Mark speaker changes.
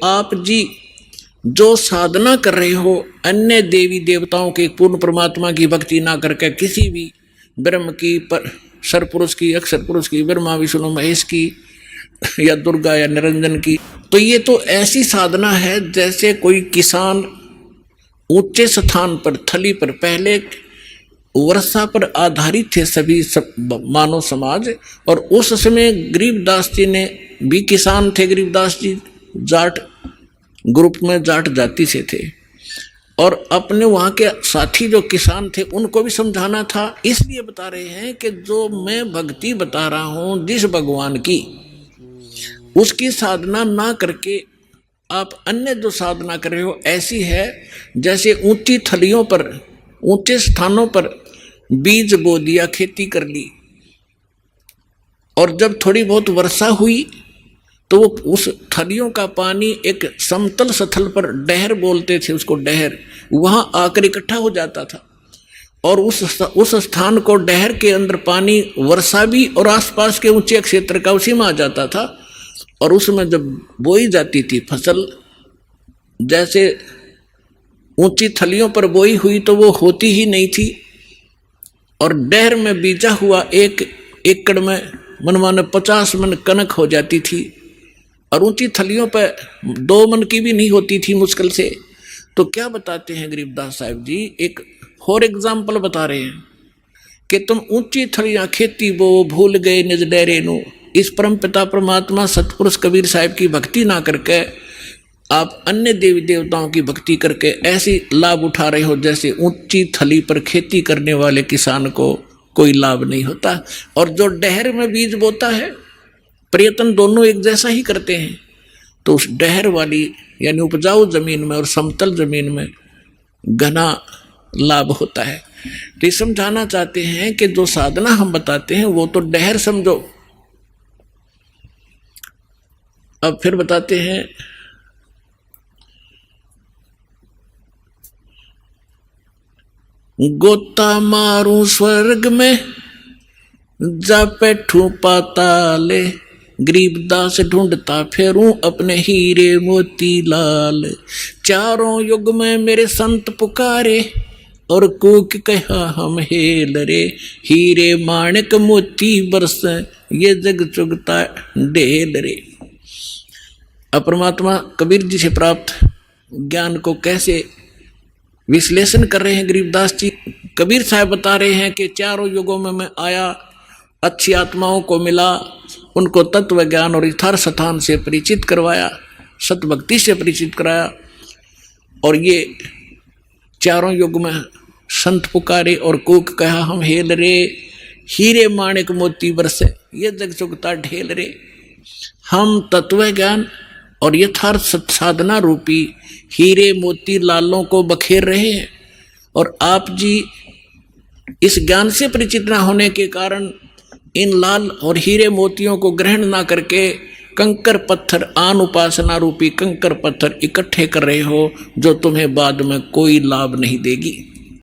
Speaker 1: आप जी जो साधना कर रहे हो अन्य देवी देवताओं के पूर्ण परमात्मा की भक्ति ना करके किसी भी ब्रह्म की सरपुरुष की अक्षर पुरुष की ब्रह्मा विष्णु महेश की या दुर्गा या निरंजन की, तो ये तो ऐसी साधना है जैसे कोई किसान ऊंचे स्थान पर थली पर, पहले वर्षा पर आधारित थे सभी मानव समाज, और उस समय गरीबदास जी ने भी किसान थे। गरीबदास जी जाट ग्रुप में जाट जाति से थे और अपने वहाँ के साथी जो किसान थे उनको भी समझाना था। इसलिए बता रहे हैं कि जो मैं भक्ति बता रहा हूँ जिस भगवान की, उसकी साधना ना करके आप अन्य जो साधना कर रहे हो ऐसी है जैसे ऊंची थलियों पर ऊंचे स्थानों पर बीज बो दिया, खेती कर ली, और जब थोड़ी बहुत वर्षा हुई तो वो उस थलियों का पानी एक समतल स्थल पर, डहर बोलते थे उसको, डहर, वहां आकर इकट्ठा हो जाता था और उस स्थान को, डहर के अंदर पानी वर्षा भी और आसपास के ऊंचे क्षेत्र का उसी में आ जाता था। और उसमें जब बोई जाती थी फसल, जैसे ऊंची थलियों पर बोई हुई तो वो होती ही नहीं थी, और डहर में बीजा हुआ 1 एकड़ में मनमाने 50 मन कनक हो जाती थी, और ऊंची थलियों पर 2 मन की भी नहीं होती थी मुश्किल से। तो क्या बताते हैं गरीबदास साहब जी, एक फॉर एग्जाम्पल बता रहे हैं कि तुम ऊंची थलियां खेती बो भूल गए निज डेरे नु, इस परम पिता परमात्मा सतपुरुष कबीर साहब की भक्ति ना करके आप अन्य देवी देवताओं की भक्ति करके ऐसी लाभ उठा रहे हो जैसे ऊंची थली पर खेती करने वाले किसान को कोई लाभ नहीं होता। और जो डहर में बीज बोता है, प्रयत्न दोनों एक जैसा ही करते हैं, तो उस डहर वाली यानी उपजाऊ जमीन में और समतल जमीन में घना लाभ होता है। तो ये समझाना चाहते हैं कि जो साधना हम बताते हैं वो तो डहर समझो। अब फिर बताते हैं, गोता मारू स्वर्ग में जा बैठू पाताले, गरीबदास ढूंढता फेरूं अपने हीरे मोती लाल, चारों युग में मेरे संत पुकारे और कूक कहा हम हेल रे, हीरे माणिक मोती बरस ये जग चुगता ढेल रे। अब परमात्मा कबीर जी से प्राप्त ज्ञान को कैसे विश्लेषण कर रहे हैं गरीबदास जी। कबीर साहब बता रहे हैं कि चारों युगों में मैं आया, अच्छी आत्माओं को मिला, उनको तत्व ज्ञान और यथार्थ स्थान से परिचित करवाया, सतभक्ति से परिचित कराया, और ये चारों युग में संत पुकारे और कूक कहा हम हेल रे, हीरे माणिक मोती बरसे ये जग चुगता ढेल रे। हम तत्व ज्ञान और यथार्थ साधना रूपी हीरे मोती लालों को बखेर रहे हैं, और आप जी इस ज्ञान से परिचित ना होने के कारण इन लाल और हीरे मोतियों को ग्रहण ना करके कंकर पत्थर, आन उपासना रूपी कंकर पत्थर इकट्ठे कर रहे हो, जो तुम्हें बाद में कोई लाभ नहीं देगी।